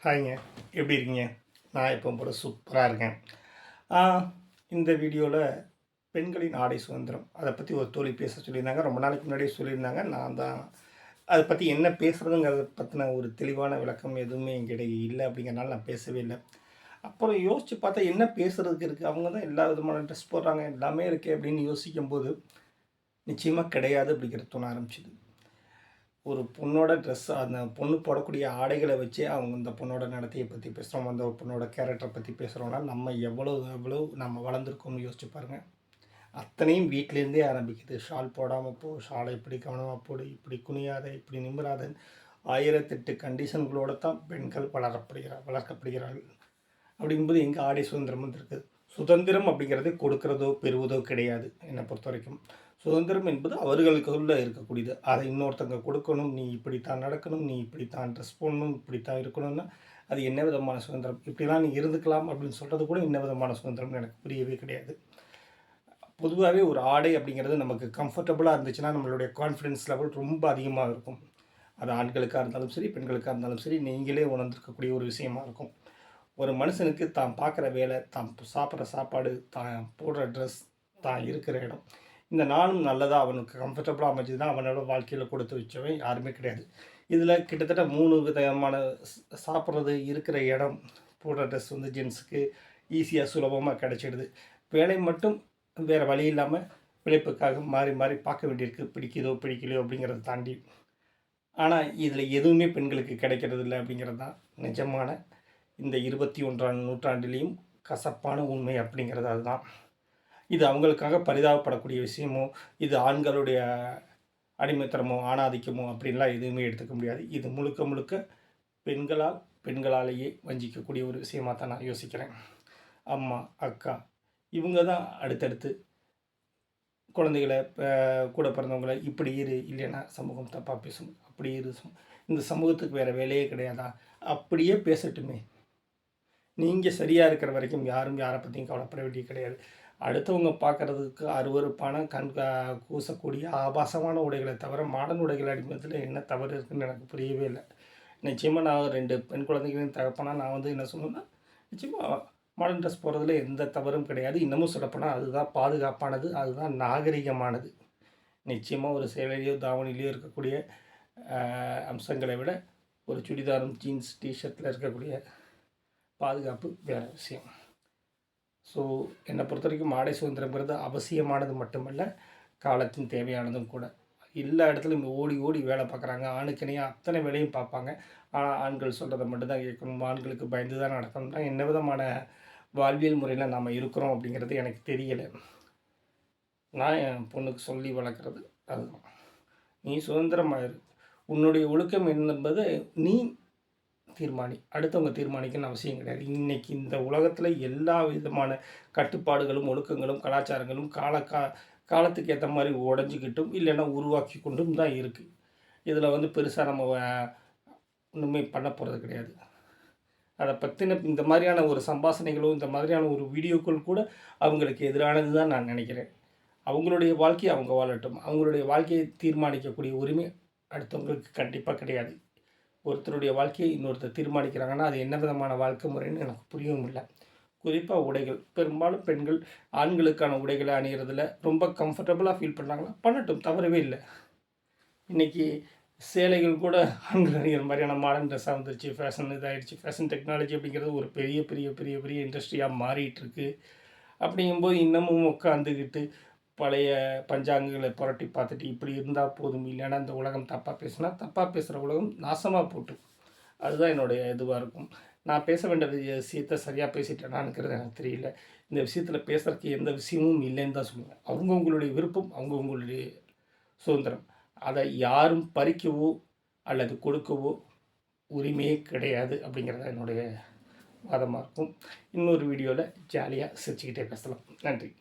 ஹாய்ங்க, எப்படி இருக்கீங்க? நான் எப்பவும் போல சூப்பராக இருக்கேன். ஆ இந்த வீடியோவில் பெண்களின் ஆடை சுதந்திரம் அதை பற்றி ஒரு தோழி பேச சொல்லியிருந்தாங்க. ரொம்ப நாளைக்கு முன்னாடியே சொல்லியிருந்தாங்க. நான் தான் அதை பற்றி என்ன பேசுகிறதுங்கிறத பற்றின ஒரு தெளிவான விளக்கம் எதுவுமே என்கிட்ட இல்லை அப்படிங்கிறனால நான் பேசவே இல்லை. அப்புறம் யோசித்து பார்த்தா என்ன பேசுகிறதுக்கு இருக்குது? அவங்க தான் எல்லா விதமான ட்ரெஸ் போடுறாங்க, எல்லாமே இருக்கே அப்படின்னு யோசிக்கும்போது நிச்சயமாக கிடையாது அப்படிங்கிறது தோண ஆரம்பிச்சுது. ஒரு பொண்ணோட ட்ரெஸ் அந்த பொண்ணு போடக்கூடிய ஆடைகளை வச்சே அவங்க அந்த பொண்ணோட நடத்தையை பற்றி பேசுகிறோம், அந்த பொண்ணோட கேரக்டரை பற்றி பேசுகிறோன்னா நம்ம எவ்வளோ எவ்வளோ நம்ம வளர்ந்துருக்கோம்னு யோசிச்சு பாருங்கள். அத்தனையும் வீட்டிலேருந்தே ஆரம்பிக்குது. ஷால் போடாமல் போ, ஷாலை இப்படி கவனமாக போடு, இப்படி குனியாத, இப்படி நிமிராதன், 1008 கண்டிஷன்களோடு தான் பெண்கள் வளர்க்கப்படுகிறார்கள். அப்படிங்கும்போது எங்கே ஆடை சுதந்திரம் இருக்குது? சுதந்திரம் அப்படிங்கிறது கொடுக்கிறதோ பெறுவதோ கிடையாது. என்னை பொறுத்த வரைக்கும் சுதந்திரம் என்பது அவர்களுக்குள்ள இருக்கக்கூடியது. அதை இன்னொருத்தங்க கொடுக்கணும், நீ இப்படித்தான் நடக்கணும், நீ இப்படித்தான் ட்ரெஸ் போடணும், இப்படித்தான் இருக்கணும்னா அது என்ன விதமான சுதந்திரம்? இப்படிலாம் நீ இருந்துக்கலாம் அப்படின்னு சொல்கிறது கூட என்ன விதமான சுதந்திரம்னு எனக்கு புரியவே கிடையாது. பொதுவாகவே ஒரு ஆடை அப்படிங்கிறது நமக்கு கம்ஃபர்டபுளாக இருந்துச்சுன்னா நம்மளுடைய கான்ஃபிடென்ஸ் லெவல் ரொம்ப அதிகமாக இருக்கும். அது ஆண்களுக்காக இருந்தாலும் சரி, பெண்களுக்காக இருந்தாலும் சரி, நீங்களே உணர்ந்திருக்கக்கூடிய ஒரு விஷயமா இருக்கும். ஒரு மனுஷனுக்கு தான் பார்க்குற வேலை, தான் சாப்பிட்ற சாப்பாடு, தான் போடுற ட்ரெஸ், தான் இருக்கிற இடம், இந்த நாளும் நல்லதாக அவனுக்கு கம்ஃபர்டபுளாக அமைஞ்சதுன்னா அவனோட வாழ்க்கையில் கொடுத்து வச்சவன் யாருமே கிடையாது. இதில் கிட்டத்தட்ட 3 விதமான சாப்பிட்றது, இருக்கிற இடம், போடுற ட்ரெஸ் வந்து ஜென்ஸுக்கு ஈஸியாக சுலபமாக கிடச்சிடுது. வேலை மட்டும் வேறு வழி இல்லாமல் பிழைப்புக்காக மாறி மாறி பார்க்க வேண்டியிருக்கு, பிடிக்குதோ பிடிக்கலையோ அப்படிங்கிறத தாண்டி. ஆனால் இதில் எதுவுமே பெண்களுக்கு கிடைக்கிறது இல்லை அப்படிங்கிறது தான் நிஜமான இந்த 21ஆம் நூற்றாண்டிலையும் கசப்பான உண்மை அப்படிங்கிறது அதுதான். இது அவங்களுக்காக பரிதாபப்படக்கூடிய விஷயமோ, இது ஆண்களுடைய அடிமைத்தனமோ, ஆணாதிக்கமோ அப்படின்லாம் எதுவுமே எடுத்துக்க முடியாது. இது முழுக்க முழுக்க பெண்களாலேயே வஞ்சிக்கக்கூடிய ஒரு விஷயமாக தான் நான் யோசிக்கிறேன். அம்மா, அக்கா இவங்க தான் அடுத்தடுத்து குழந்தைகளை கூட பிறந்தவங்களை இப்படி இரு, இல்லைன்னா சமூகம் தப்பாக பேசும், அப்படி இரு, இந்த சமூகத்துக்கு வேறு வேலையே கிடையாதா? அப்படியே பேசட்டுமே. நீங்கள் சரியாக இருக்கிற வரைக்கும் யாரும் யாரை பற்றியும் கவலைப்பட வேண்டியது கிடையாது. அடுத்தவங்க பார்க்குறதுக்கு அருவருப்பான கூசக்கூடிய ஆபாசமான உடைகளை தவிர மாடர்ன் உடைகள் அடிமத்தில் என்ன தவறு இருக்குதுன்னு எனக்கு புரியவே இல்லை. நிச்சயமாக நான் 2 பெண் குழந்தைகளின் தகப்பனா நான் வந்து என்ன சொல்லணும்னா, நிச்சயமாக மாடர்ன் ட்ரெஸ் போடுறதுல எந்த தவறும் கிடையாது. இன்னமும் சொல்லப்போனால் அதுதான் பாதுகாப்பானது, அதுதான் நாகரிகமானது. நிச்சயமாக ஒரு சேலையிலையோ தாவணிலையோ இருக்கக்கூடிய அம்சங்களை விட ஒரு சுடிதாரும் ஜீன்ஸ் டிஷர்ட்டில் இருக்கக்கூடிய பாதுகாப்பு வேறு விஷயம். ஸோ என்னை பொறுத்த வரைக்கும் ஆடை சுதந்திரங்கிறது அவசியமானது மட்டுமல்ல, காலத்தின் தேவையானதும் கூட. எல்லா இடத்துலையும் ஓடி ஓடி வேலை பார்க்குறாங்க. ஆணுக்கிணையாக அத்தனை வேலையும் பார்ப்பாங்க. ஆனால் ஆண்கள் சொல்கிறத மட்டும்தான் கேட்கணும், ஆண்களுக்கு பயந்து தான் நடக்கணும்னா என்ன விதமான வாழ்வியல் முறையில் நாம் இருக்கிறோம் அப்படிங்கிறது எனக்கு தெரியலை. நான் என் பொண்ணுக்கு சொல்லி வளர்க்குறது அதுதான். நீ சுதந்திரமாக இரு, உன்னுடைய ஒழுக்கம் என்பது நீ தீர்மானி, அடுத்தவங்க தீர்மானிக்கணும்னு அவசியம் கிடையாது. இன்றைக்கி இந்த உலகத்தில் எல்லா விதமான கட்டுப்பாடுகளும், ஒழுக்கங்களும், கலாச்சாரங்களும் காலத்துக்கு ஏற்ற மாதிரி உடஞ்சிக்கிட்டும் இல்லைன்னா உருவாக்கி கொண்டும் தான் இருக்குது. இதில் வந்து பெருசாக நம்ம ஒன்றுமே பண்ண போகிறது கிடையாது. அதை பற்றின இந்த மாதிரியான ஒரு சம்பாஷணைகளோ, இந்த மாதிரியான ஒரு வீடியோக்கள் கூட அவங்களுக்கு எதிரானது தான் நான் நினைக்கிறேன். அவங்களுடைய வாழ்க்கையை அவங்க வாழட்டும். அவங்களுடைய வாழ்க்கையை தீர்மானிக்கக்கூடிய உரிமை அடுத்தவங்களுக்கு கண்டிப்பாக கிடையாது. ஒருத்தருடைய வாழ்க்கையை இன்னொருத்தர் தீர்மானிக்கிறாங்கன்னா அது என்ன விதமான வாழ்க்கை முறைன்னு எனக்கு புரியவும் இல்லை. குறிப்பாக உடைகள், பெரும்பாலும் பெண்கள் ஆண்களுக்கான உடைகளை அணிகிறதுல ரொம்ப கம்ஃபர்டபுளாக ஃபீல் பண்ணுறாங்களா, பண்ணட்டும், தவறவே இல்லை. இன்றைக்கி சேலைகள் கூட ஆண்கள் அணிகிற மாதிரியான மாடர்ன் ட்ரெஸ்ஸாக வந்துருச்சு, ஃபேஷன் இதாகிடுச்சு. ஃபேஷன் டெக்னாலஜி அப்படிங்கிறது ஒரு பெரிய பெரிய பெரிய பெரிய இண்டஸ்ட்ரியாக மாறிட்டுருக்கு. அப்படிங்கும்போது இன்னமும் உட்காந்துக்கிட்டு பழைய பஞ்சாங்கங்களை புரட்டி பார்த்துட்டு இப்படி இருந்தால் போதும், இல்லைன்னா இந்த உலகம் தப்பாக பேசுனா, தப்பாக பேசுகிற உலகம் நாசமாக போட்டு, அதுதான் என்னுடைய இதுவாக இருக்கும். நான் பேச வேண்டிய விஷயத்தை சரியாக பேசிட்டேனான்னுங்கிறது எனக்கு தெரியல. இந்த விஷயத்தில் பேசுகிறதுக்கு எந்த விஷயமும் இல்லைன்னு தான் சொல்லுவேன். அவங்கவுங்களுடைய விருப்பம், அவங்கவுங்களுடைய சுதந்திரம். அதை யாரும் பறிக்கவோ அல்லது கொடுக்கவோ உரிமையே கிடையாது அப்படிங்கிறத என்னுடைய வாதமாக இருக்கும். இன்னொரு வீடியோவில் ஜாலியாக சிரிச்சுக்கிட்டே பேசலாம். நன்றி.